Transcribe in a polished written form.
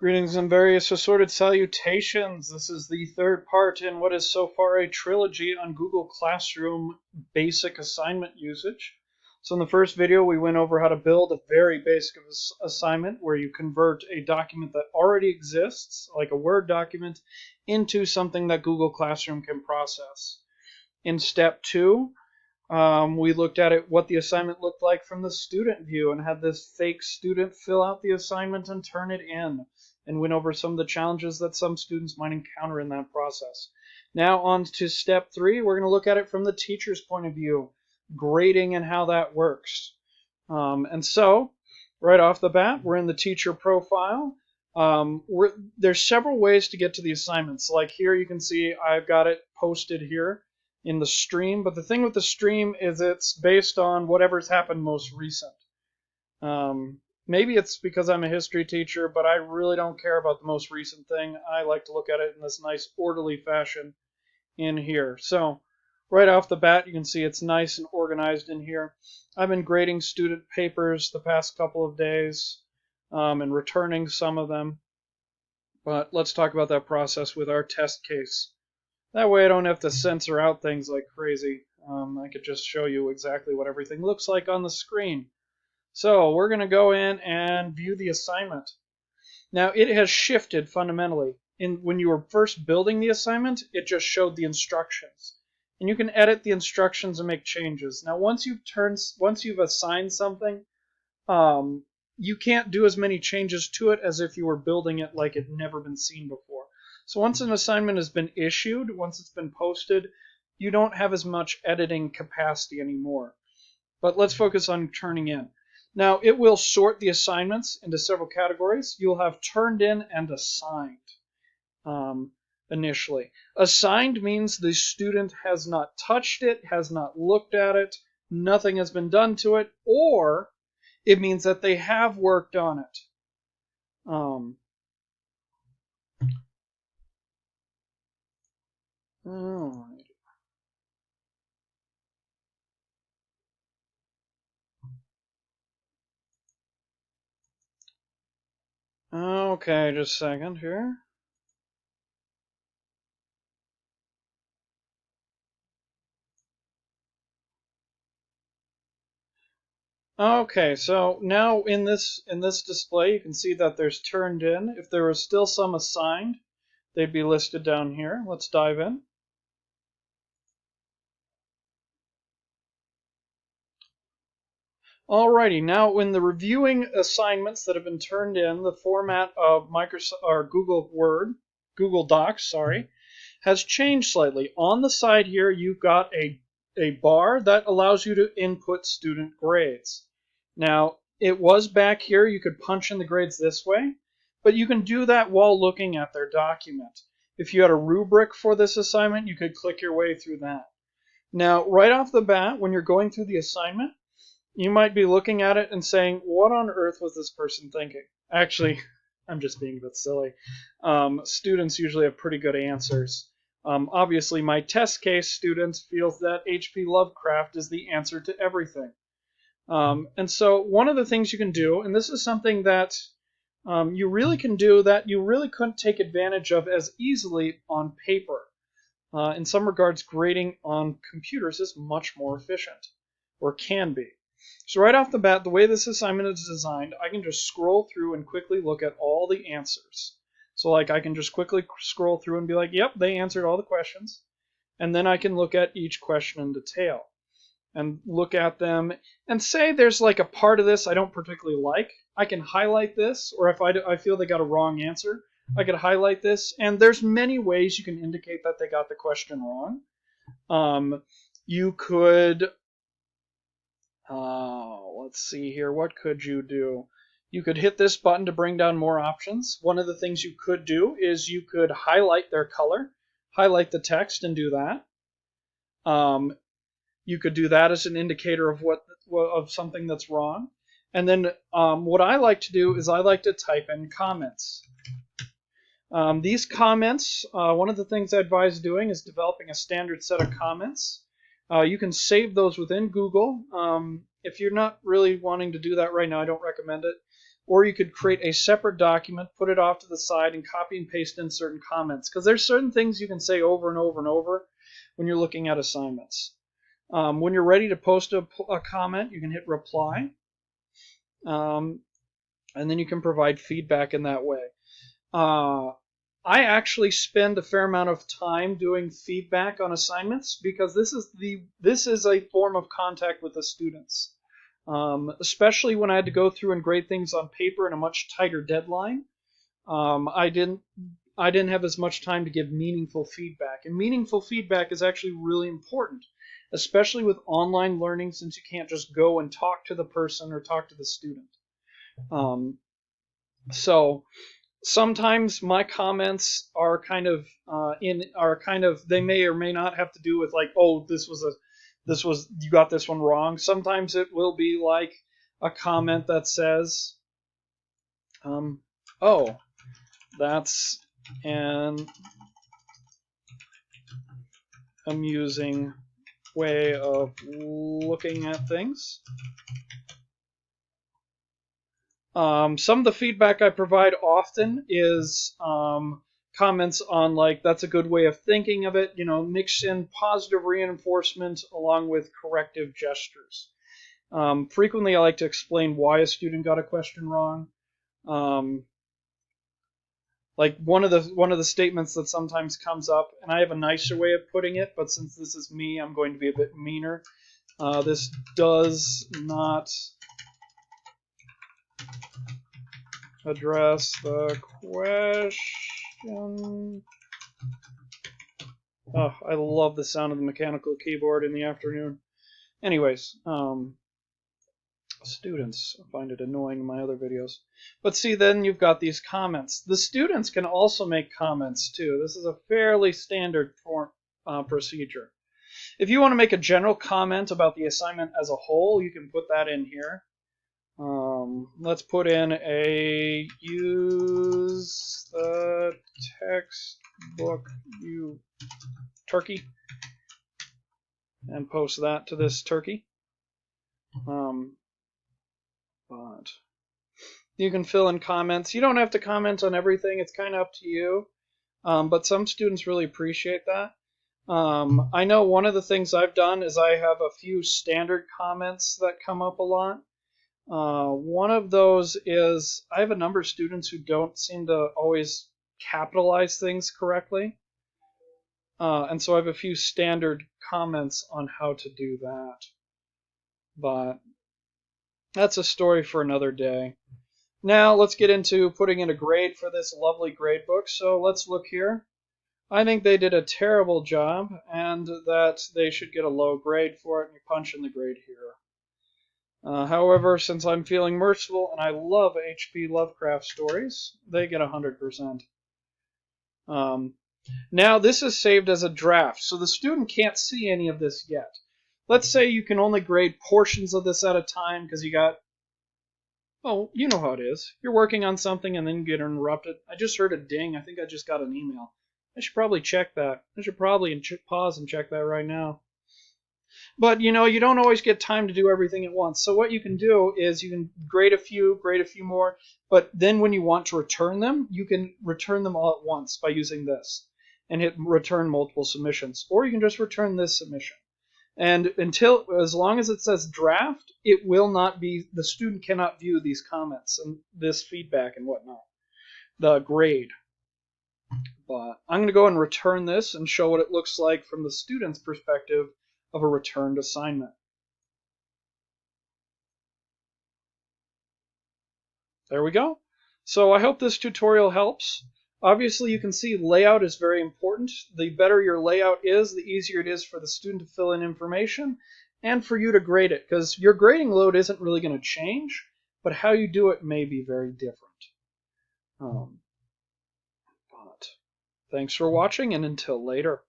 Greetings and various assorted salutations. This is the third part in what is so far a trilogy on Google Classroom basic assignment usage. So in the first video, we went over how to build a very basic assignment where you convert a document that already exists, like a Word document, into something that Google Classroom can process. In step two, we looked at what the assignment looked like from the student view and had this fake student fill out the assignment and turn it in, and went over some of the challenges that some students might encounter in that process. Now on to step three, we're going to look at it from the teacher's point of view, grading and how that works. And so, right off the bat, we're in the teacher profile. There's several ways to get to the assignments. Like here you can see I've got it posted here in the stream, but the thing with the stream is it's based on whatever's happened most recent. Maybe it's because I'm a history teacher, but I really don't care about the most recent thing. I like to look at it in this nice orderly fashion in here. So right off the bat, you can see it's nice and organized in here. I've been grading student papers the past couple of days and returning some of them. But let's talk about that process with our test case. That way I don't have to censor out things like crazy. I could just show you exactly what everything looks like on the screen. So we're going to go in and view the assignment. Now it has shifted fundamentally. When you were first building the assignment, it just showed the instructions. And you can edit the instructions and make changes. Now once you've assigned something, you can't do as many changes to it as if you were building it like it had never been seen before. So once an assignment has been issued, once it's been posted, you don't have as much editing capacity anymore. But let's focus on turning in. Now it will sort the assignments into several categories. You'll have turned in and assigned initially. Assigned means the student has not touched it, has not looked at it, nothing has been done to it, or it means that they have worked on it. All right. Okay, just a second here. Okay, so now in this display, you can see that there's turned in. If there was still some assigned, they'd be listed down here. Let's dive in. Alrighty, now when the reviewing assignments that have been turned in, the format of Microsoft or Google Docs, has changed slightly. On the side here, you've got a bar that allows you to input student grades. Now, it was back here, you could punch in the grades this way, but you can do that while looking at their document. If you had a rubric for this assignment, you could click your way through that. Now, right off the bat, when you're going through the assignment, you might be looking at it and saying, what on earth was this person thinking? Actually, I'm just being a bit silly. Students usually have pretty good answers. Obviously, my test case student feels that H.P. Lovecraft is the answer to everything. And so one of the things you can do, and this is something that you really can do that you really couldn't take advantage of as easily on paper. In some regards, grading on computers is much more efficient, or can be. So right off the bat, the way this assignment is designed, I can just scroll through and quickly look at all the answers. So like I can just quickly scroll through and be like, yep, they answered all the questions. And then I can look at each question in detail and look at them and say there's like a part of this I don't particularly like. I can highlight this, or if I feel they got a wrong answer, I could highlight this. And there's many ways you can indicate that they got the question wrong. You could... let's see here. What could you do? You could hit this button to bring down more options. One of the things you could do is you could highlight their color, highlight the text, and do that. You could do that as an indicator of something that's wrong. And then what I like to do is I like to type in comments. These comments, one of the things I advise doing is developing a standard set of comments. You can save those within Google. If you're not really wanting to do that right now, I don't recommend it. or you could create a separate document, put it off to the side, and copy and paste in certain comments. Because there's certain things you can say over and over and over when you're looking at assignments. When you're ready to post a comment, you can hit reply, and then you can provide feedback in that way. I actually spend a fair amount of time doing feedback on assignments because this is a form of contact with the students. Especially when I had to go through and grade things on paper in a much tighter deadline. I didn't have as much time to give meaningful feedback, and meaningful feedback is actually really important, especially with online learning, since you can't just go and talk to the person or talk to the student. So sometimes my comments are kind of they may or may not have to do with like, oh, you got this one wrong. Sometimes it will be like a comment that says, oh, that's an amusing way of looking at things. Some of the feedback I provide often is comments on like, that's a good way of thinking of it, mix in positive reinforcement along with corrective gestures. Frequently I like to explain why a student got a question wrong. Like one of the statements that sometimes comes up, and I have a nicer way of putting it, but since this is me, I'm going to be a bit meaner. This does not address the question. Oh, I love the sound of the mechanical keyboard in the afternoon. Anyways, students find it annoying in my other videos. But see, then you've got these comments. The students can also make comments too. This is a fairly standard procedure. If you want to make a general comment about the assignment as a whole, you can put that in here. Let's put in a use the textbook you turkey and post that to this turkey. But you can fill in comments. You don't have to comment on everything. It's kind of up to you. But some students really appreciate that. I know one of the things I've done is I have a few standard comments that come up a lot. One of those is I have a number of students who don't seem to always capitalize things correctly. And so I have a few standard comments on how to do that. But that's a story for another day. Now let's get into putting in a grade for this lovely grade book. So let's look here. I think they did a terrible job and that they should get a low grade for it, and you punch in the grade here. However, since I'm feeling merciful and I love H.P. Lovecraft stories, they get 100%. Now this is saved as a draft, so the student can't see any of this yet. Let's say you can only grade portions of this at a time because you got, oh, you know how it is. You're working on something and then you get interrupted. I just heard a ding. I think I just got an email. I should probably check that. I should probably pause and check that right now. But, you don't always get time to do everything at once. So what you can do is you can grade a few more, but then when you want to return them, you can return them all at once by using this and hit return multiple submissions. Or you can just return this submission. And as long as it says draft, it will not be, the student cannot view these comments and this feedback and whatnot, the grade. But I'm going to go and return this and show what it looks like from the student's perspective of a returned assignment. There we go. So I hope this tutorial helps. Obviously, you can see layout is very important. The better your layout is, the easier it is for the student to fill in information and for you to grade it, because your grading load isn't really going to change, but how you do it may be very different. But thanks for watching, and until later.